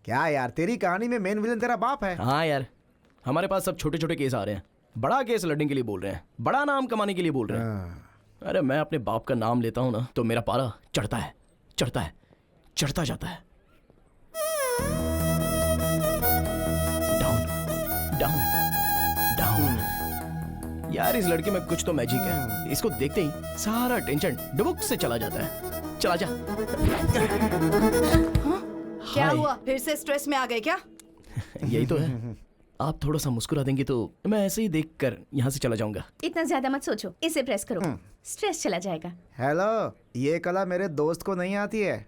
क्या यार, तेरी कहानी में मेन विलन तेरा बाप है? हाँ यार, हमारे पास सब छोटे छोटे केस आ रहे हैं, बड़ा केस लड़ने के लिए बोल रहे हैं, बड़ा नाम कमाने के लिए बोल रहे हैं। अरे मैं अपने बाप का नाम लेता हूँ ना तो मेरा पारा चढ़ता है, चढ़ता है, चढ़ता जाता है। Down down down. यार इस लड़के में कुछ तो मैजिक है, इसको देखते ही सारा टेंशन डुबुक से चला जाता है। चला जा। क्या हुआ, फिर से स्ट्रेस में आ गए क्या? यही तो है। आप थोड़ा सा मुस्कुरा देंगे तो मैं ऐसे ही देखकर यहाँ से चला जाऊंगा। इतना ज्यादा मत सोचो, इसे प्रेस करो, स्ट्रेस चला जाएगा। हेलो, ये कला मेरे दोस्त को नहीं आती है।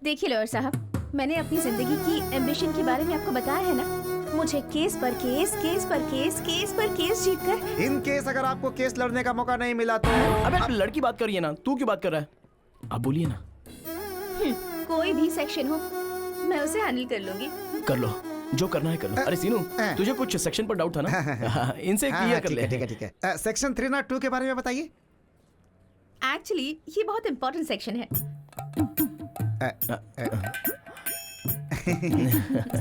देखिए लॉयर साहब, मैंने अपनी जिंदगी की एम्बिशन के बारे में आपको बताया है ना। मुझे केस पर केस, केस पर केस, केस पर केस जीतकर। इन केस अगर आपको केस लड़ने का मौका नहीं मिला तो? अबे लड़की बात करिए ना, तू क्यों बात कर रहा है? आप बोलिए ना। कोई भी सेक्शन हो मैं उसे हैंडल कर लूंगी। कर लो, जो करना है कर लो। अरे सीनू, तुझे कुछ सेक्शन पर डाउट था ना? इनसे क्लियर कर ले। ठीक है ठीक है। सेक्शन 302 के बारे में बताइए। एक्चुअली ये बहुत इम्पोर्टेंट सेक्शन है।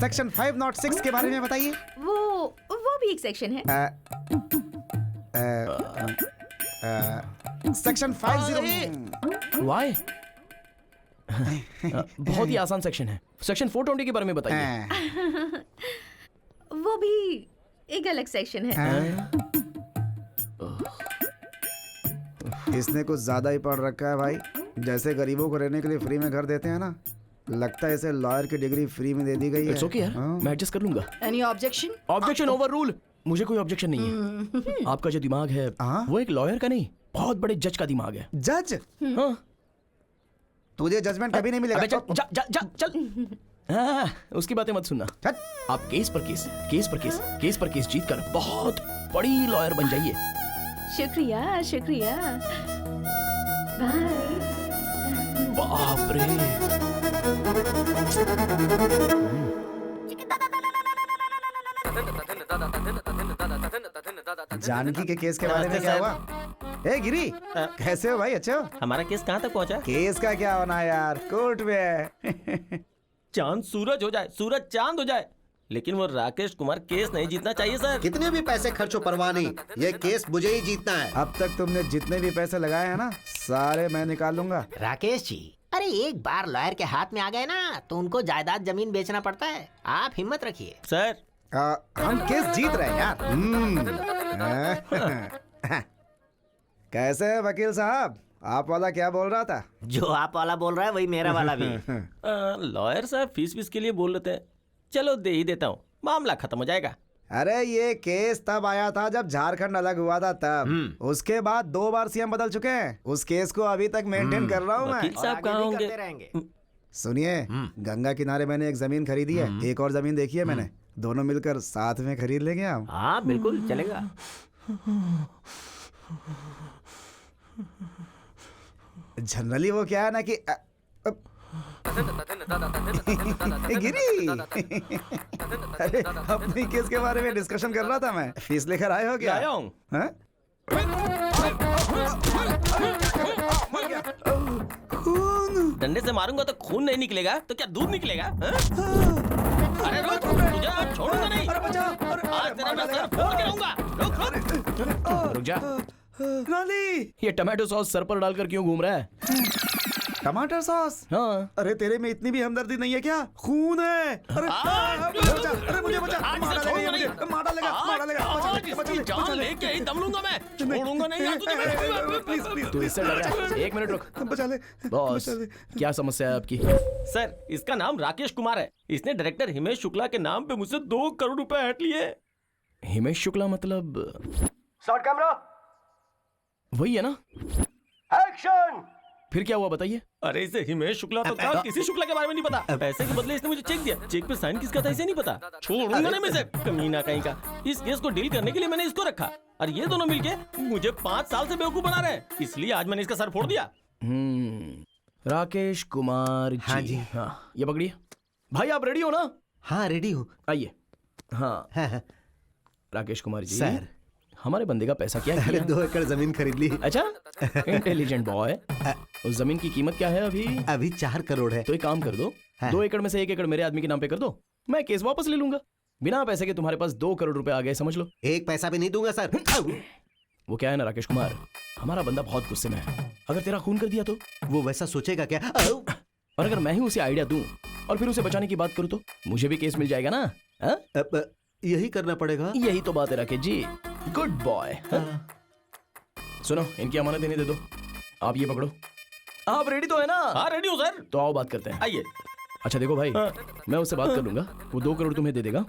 सेक्शन 506 के बारे में बताइए। वो भी एक सेक्शन है। सेक्शन 50। वाई? बहुत ही आसान सेक्शन है। सेक्शन 420 के बारे में बताइए। वो भी एक अलग सेक्शन है। इसने कुछ ज्यादा ही पढ़ रखा है भाई। जैसे गरीबों को रहने के लिए फ्री में घर देते हैं ना, लगता है इसे लॉयर की डिग्री फ्री में दे दी गई है। इट्स ओके यार, मैं एडजस्ट कर लूंगा। Any objection? Objection over rule. मुझे कोई ऑब्जेक्शन नहीं है। आपका जो दिमाग है वो एक लॉयर का नहीं, बहुत बड़े जज का दिमाग है। जज? हाँ। तुझे जजमेंट कभी नहीं मिलेगा। चल। हाँ, उसकी बातें मत सुनना। आप केस पर केस, केस पर केस, केस पर केस जीत कर बहुत बड़ी लॉयर बन जाइए। शुक्रिया शुक्रिया। बाय। बाप रे। जानकी के केस के बारे में क्या हुआ? ए गिरी, कैसे हो भाई? अच्छे हो? हमारा केस कहाँ तक पहुँचा? केस का क्या होना है यार, कोर्ट में है। चांद सूरज हो जाए, सूरज चांद हो जाए, लेकिन वो राकेश कुमार केस नहीं जीतना चाहिए सर। कितने भी पैसे खर्चो परवाह नहीं, ये केस मुझे ही जीतना है। अब तक तुमने जितने भी पैसे लगाए हैं ना, सारे मैं निकाल लूंगा। राकेश जी, अरे एक बार लॉयर के हाथ में आ गए ना तो उनको जायदाद जमीन बेचना पड़ता है। आप हिम्मत रखिए सर। हम केस जीत रहे हैं यार। कैसे है वकील साहब? आप वाला क्या बोल रहा था? जो आप वाला बोल रहा है वही मेरा वाला भी। लॉयर साहब फीस के लिए बोल रहे थे, चलो दे ही देता हूँ, मामला खत्म हो जाएगा। अरे ये केस तब आया था जब झारखंड अलग हुआ था तब। उसके बाद 2 बार सीएम बदल चुके हैं। उस केस को अभी तक मेंटेन कर रहा हूँ मैं। वकील साहब कहाँ होंगे? सुनिए, गंगा किनारे मैंने एक जमीन खरीदी है, एक और जमीन देखी है मैंने। दोनों मिलकर साथ में खरीद लेंगे हम। हाँ बिल्कुल चलेगा। जनरली वो क्या है ना कि गिरी। अरे अपनी केस के बारे में डिस्कशन कर रहा था मैं। फीस लेकर आए हो क्या? आया हूँ। डंडे से मारूंगा तो खून नहीं निकलेगा तो क्या दूध निकलेगा? अरे रुक, तुझे आज छोड़ूंगा नहीं। आज तेरा मैं सर फोड़ के रहूंगा। रुक जा। ये टमाटो सॉस सर पर डालकर क्यों घूम रहा है? टमाटर सॉस? हाँ। अरे तेरे में इतनी भी हमदर्दी नहीं है क्या? खून है। अरे अरे मुझे बचा, मार डालेगा। जान लेके ही दम लूंगा मैं, छोड़ूंगा नहीं यार तुझे। प्लीज प्लीज तू इससे डर रहा है? 1 मिनट रुक। बचा ले बॉस, क्या समस्या है आपकी? सर, इसका नाम राकेश कुमार है। इसने डायरेक्टर हिमेश शुक्ला के नाम पे मुझसे 2 करोड़ रुपए हट लिए। हिमेश शुक्ला मतलब? शॉट कैमरा, वही है ना? एक्शन। फिर क्या हुआ बताइए? अरे इसे हिमेश शुक्ला तो था, किसी शुक्ला के बारे में नहीं पता। पैसे के बदले इसने मुझे चेक दिया, चेक पे साइन किसका था इसे नहीं पता। छोड़ूंगा नहीं मैं इसे, कमीना कहीं का। इस केस को डील करने के लिए मैंने इसको रखा और ये दोनों मिलके मुझे 5 साल से बेवकूफ बना रहे हैं, इसलिए आज मैंने इसका सर फोड़ दिया। राकेश कुमार जी। हाँ जी। हाँ, ये पकड़िए। भाई आप रेडी हो ना? हाँ रेडी हूँ। आइए। हाँ। राकेश कुमार जी सर, हमारे बंदे का पैसा क्या अरे 2 एकड़ जमीन खरीद ली। अच्छा, इंटेलिजेंट बॉय। उस जमीन की कीमत क्या है अभी? अभी 4 करोड़ है। तो एक काम कर दो, 2 एकड़ में से 1 एकड़ मेरे आदमी के नाम पे कर दो, मैं केस वापस ले लूंगा। बिना पैसे के तुम्हारे पास 2 करोड़ रुपए आ गए, समझ लो। एक पैसा भी नहीं दूंगा सर। वो क्या है ना राकेश कुमार, हमारा बंदा बहुत गुस्से में है। अगर तेरा खून कर दिया तो, वो वैसा सोचेगा क्या? और अगर मैं ही उसे आइडिया दूं और फिर उसे बचाने की बात करूं तो मुझे भी केस मिल जाएगा ना। हाँ? यही करना पड़ेगा। यही तो बात है राकेश जी, गुड बॉय। सुनो, इनकी अमानत इन्हें दे दो, आप ये पकड़ो। आप रेडी तो है ना? हाँ रेडी हूँ सर। तो आओ बात करते हैं। आइए। अच्छा देखो भाई, मैं उससे बात कर लूंगा, वो 2 करोड़ तुम्हें दे देगा,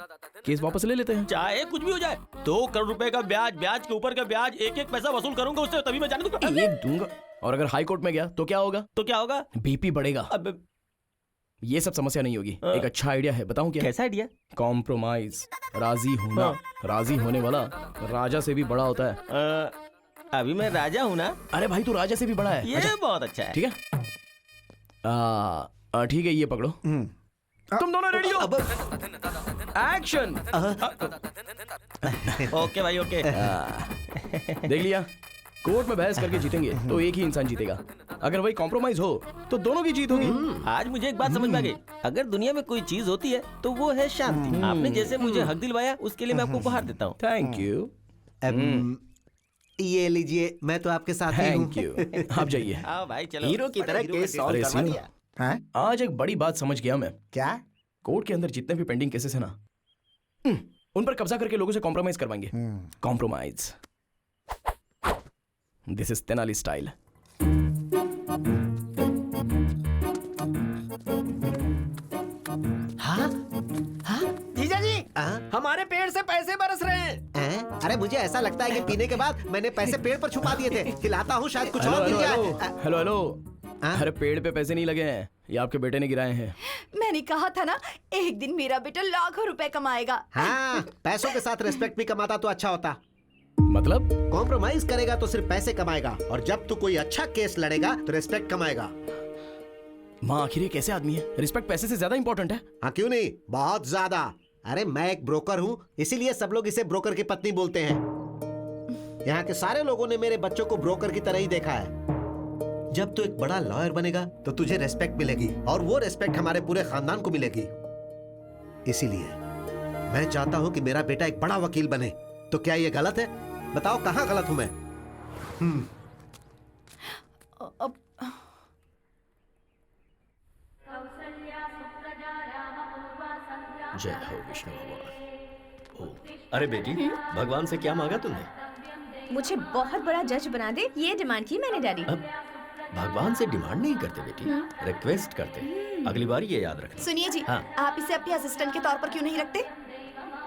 केस वापस ले लेते हैं। चाहे कुछ भी हो जाए, 2 करोड़ रुपए का ब्याज, ब्याज के ऊपर का ब्याज, एक एक पैसा वसूल करूंगा उससे, तभी मैं जाने दूंगा। एक दूंगा, और अगर हाई कोर्ट में गया तो क्या होगा? तो क्या होगा? बीपी बढ़ेगा। अब ये सब समस्या नहीं होगी। एक अच्छा आइडिया है, बताऊं क्या? कैसा आइडिया? कॉम्प्रोमाइज, राजी होना। राजी होने वाला राजा से भी बड़ा होता है। अभी मैं राजा हूँ ना। अरे भाई तू राजा से भी बड़ा है। ये बहुत अच्छा है। ठीक है, ठीक है, ये पकड़ो। तुम दोनों रेडी हो? एक्शन। ओके भाई ओके। देख लिया, कोर्ट में बहस करके जीतेंगे तो एक ही इंसान जीतेगा, अगर वही कॉम्प्रोमाइज हो तो दोनों की जीत होगी। आज मुझे एक बात समझ में आ गई, अगर दुनिया में कोई चीज होती है तो वो है शांति। आपने जैसे मुझे हक दिलवाया, उसके लिए मैं आपको उपहार देता हूँ। Thank you. ये लीजिए, मैं तो आपके साथ ही हूँ। Thank you. आप जाइए। हाँ भाई चलो। हीरो की तरह केस सॉल्व अरे करवा सुनो, दिया। हाँ? आज एक बड़ी बात समझ गया मैं। क्या? कोर्ट के अंदर जितने भी पेंडिंग केसेस है ना, उन पर कब्जा करके लोगों से कॉम्प्रोमाइज करवाएंगे। Compromise, this is Tenali style. जीजा जी, हाँ? हमारे पेड़ से पैसे बरस रहे हैं। हैं? अरे मुझे ऐसा लगता है कि पीने के बाद मैंने पैसे पेड़ पर छुपा दिए थे। हिलाता हूँ, शायद कुछ और मिल जाए। Hello hello. हाँ? अरे पेड़ पे पैसे नहीं लगे हैं, ये आपके बेटे ने गिराए हैं। मैंने कहा था ना, एक दिन मेरा बेटा लाखों रुपए कमाएगा। हाँ, पैसों के साथ रिस्पेक्ट भी कमाता तो अच्छा होता। मतलब? कॉम्प्रोमाइज करेगा तो सिर्फ पैसे कमाएगा, और जब तू कोई अच्छा केस लड़ेगा तो रिस्पेक्ट कमाएगा। माँ आखिर ये कैसे आदमी है? रिस्पेक्ट पैसे से ज्यादा इंपॉर्टेंट है। हाँ क्यों नहीं, बहुत ज्यादा। अरे मैं एक ब्रोकर हूँ, इसीलिए सब लोग इसे ब्रोकर की पत्नी बोलते हैं। यहाँ के सारे लोगों ने मेरे बच्चों को ब्रोकर की तरह ही देखा है। जब तू एक बड़ा लॉयर बनेगा तो तुझे रेस्पेक्ट मिलेगी, और वो रेस्पेक्ट हमारे पूरे खानदान को मिलेगी। इसीलिए मैं चाहता हूँ कि मेरा बेटा एक बड़ा वकील बने। तो क्या ये गलत है? बताओ कहाँ गलत हूँ मैं? अब जय हो विष्णु भगवान। अरे बेटी, भगवान से क्या मांगा तुमने? मुझे बहुत बड़ा जज बना दे, ये डिमांड की मैंने डैडी। अब भगवान से डिमांड नहीं करते बेटी, रिक्वेस्ट करते। अगली बार ये याद रखना। सुनिए जी, हाँ। आप इसे अपने असिस्टेंट के तौर पर क्यों नहीं रखते?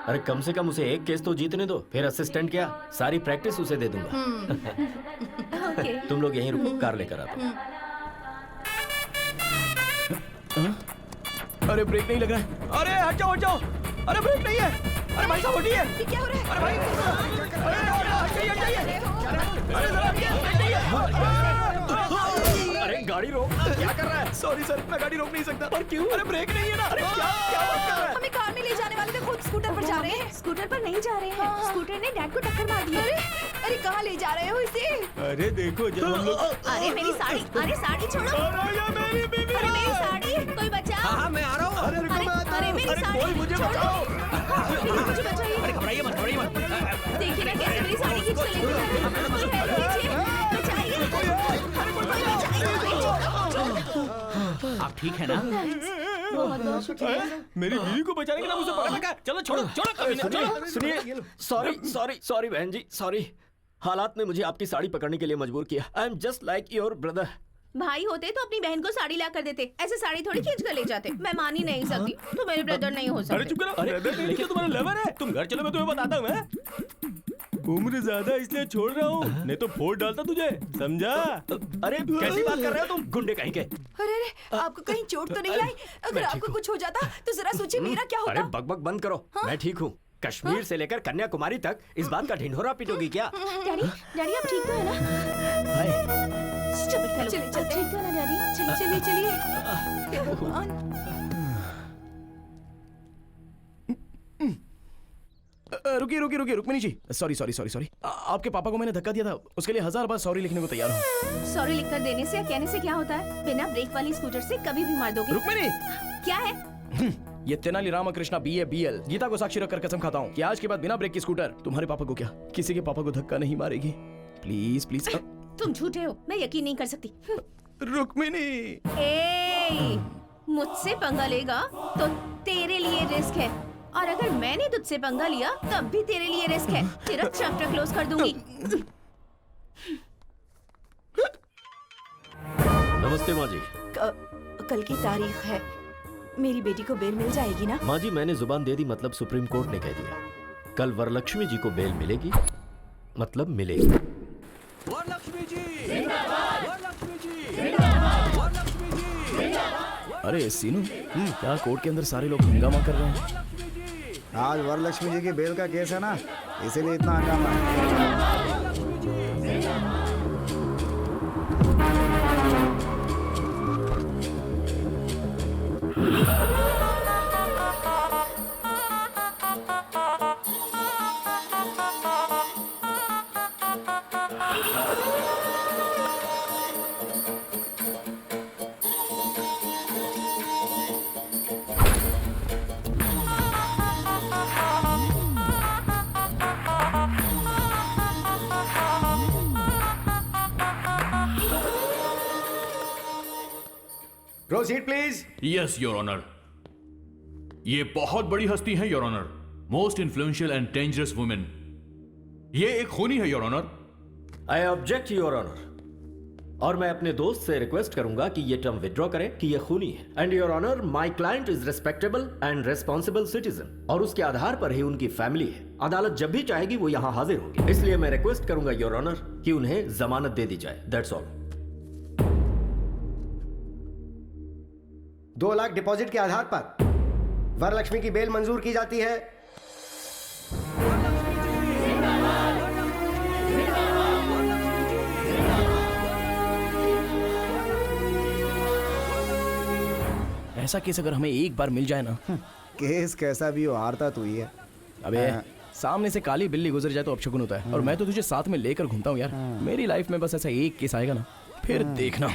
अरे कम से कम उसे एक केस तो जीतने दो, फिर असिस्टेंट क्या, सारी प्रैक्टिस उसे दे दूंगा। ओके। तुम लोग यहीं रुको, कार लेकर आता हूँ। अरे ब्रेक नहीं लग रहा है। अरे हट जाओ हट जाओ। अरे ब्रेक नहीं है। अरे भाई साहब हटिए। ये क्या हो रहा है? अरे भाई, अरे हट जाइए। अरे जरा ब्रेक नहीं है। अरे गाड़ी रोक, क्या कर रहा है? सॉरी सर, मैं गाड़ी रोक नहीं सकता। पर क्यों? अरे ब्रेक नहीं है ना। अरे क्या क्या बात कर रहा है? हमें कार में ले जाने वाले थे, खुद स्कूटर पर जा रहे हैं। स्कूटर पर नहीं जा रहे हैं, स्कूटर ने डैड को टक्कर मार दी। अरे कहाँ ले जा रहे हो इसे? अरे देखो जब हम लोग। अरे मेरी साड़ी, अरे साड़ी छोड़ो। अरे मेरी साड़ी, कोई बचाओ। हाँ मैं आ रहा हूँ। अरे मेरी साड़ी, कोई मुझे बचाओ। प्लीज मुझे बचाइए। अरे घबराइए मत, घबराइए मत। देखिए ना कैसे मेरी साड़ी खींच के लेके जा रहे हैं। कोई हेल्प कीजिए, बचाइए। कोई बचाइए। आप ठीक है ना? बहुत बहुत शुक्रिया। मेरी बीवी को बचाने के नाम उसे पकड़ रखा है। चलो छोड़ो छोड़ो, कभी नहीं, चलो। सुनिए, सॉरी बहन जी, सॉरी। हालात ने मुझे आपकी साड़ी पकड़ने के लिए मजबूर किया। I am just like your brother. भाई होते तो अपनी बहन को साड़ी ला कर देते, ऐसे साड़ी थोड़ी खींच कर ले जाते। मैं मान ही नहीं सकती, तो मेरे ब्रदर नहीं हो अरे सकते। चुप करो। ब्रदर नहीं, लेकिन तुम्हारा लवर है। तुम घर चलो, मैं तुम्हें बताता हूँ। मैं उम्र ज्यादा इसलिए छोड़ रहा हूँ, नहीं तो फोड़ डालता तुझे, समझा? अरे कैसी बात कर रहे हो तुम, गुंडे कहीं के? अरे आपको कहीं चोट तो नहीं आई? अगर आपको कुछ हो जाता तो जरा सोचिए मेरा क्या अरे होता। बकबक बंद करो। मैं ठीक हूँ। कश्मीर से लेकर कन्याकुमारी तक इस बात का ढिंढोरा पीटोगी क्या? डैडी, डैडी आप ठीक तो है ना? Stupid fellow। चलिए, आप ठीक तो है ना डैडी? चलिए चलिए। हे भगवान। रुकिए रुकिए रुकिए रुक्मिनी जी, सॉरी सॉरी सॉरी सॉरी। आपके पापा को मैंने धक्का दिया था, उसके लिए 1000 बार सॉरी लिखने को तैयार हूँ। सॉरी लिखकर देने से या कहने से क्या होता है? बिना ब्रेक वाली स्कूटर से कभी भी मार दोगे। रुक्मिनी, क्या है? ये तेनाली रामकृष्णा BA BL गीता को साक्षी रखकर कसम खाता हूँ कि आज के बाद बिना ब्रेक की स्कूटर तुम्हारे पापा को क्या किसी के पापा को धक्का नहीं मारेगी। Please please. तुम झूठे हो, मैं यकीन नहीं कर सकती। रुक्मिनी, ए, मुझसे पंगा लेगा तो तेरे लिए रिस्क है, और अगर मैंने तुझसे पंगा लिया तब भी तेरे लिए रिस्क है। तेरा चैप्टर क्लोज कर दूंगी। नमस्ते माँ जी। कल की तारीख है, मेरी बेटी को बेल मिल जाएगी ना? माँ जी मैंने जुबान दे दी, मतलब सुप्रीम कोर्ट ने कह दिया कल वरलक्ष्मी जी को बेल मिलेगी, मतलब मिलेगी। वरलक्ष्मी जी, वरलक्ष्मी जी, वरलक्ष्मी जी। अरे सीनू, क्या कोर्ट के अंदर सारे लोग हंगामा कर रहे हैं? आज वरलक्ष्मी जी की बेल का केस है ना, इसीलिए इतना हंगामा है। Proceed please. Yes your honour. ये बहुत बड़ी हस्ती है your honour, most influential and dangerous women. ये एक खूनी है your honour. I object your honour, और मैं अपने दोस्त से रिक्वेस्ट करूंगा कि ये टर्म विड्रॉ करें कि ये खूनी है। And your honour, my client is respectable and responsible citizen, और उसके आधार पर ही उनकी फैमिली है। अदालत जब भी चाहेगी वो यहाँ हाजिर होगी, इसलिए मैं रिक्वेस्ट करूंगा योर ऑनर कि उन्हें जमानत दे दी जाए। That's all. 2 लाख डिपॉजिट के आधार पर वरलक्ष्मी की बेल मंजूर की जाती है। ऐसा केस अगर हमें एक बार मिल जाए ना। केस कैसा भी हो, हारता तू ही है। अबे सामने से काली बिल्ली गुजर जाए तो अपशकुन होता है, और मैं तो तुझे साथ में लेकर घूमता हूँ यार। मेरी लाइफ में बस ऐसा एक केस आएगा ना, फिर देखना।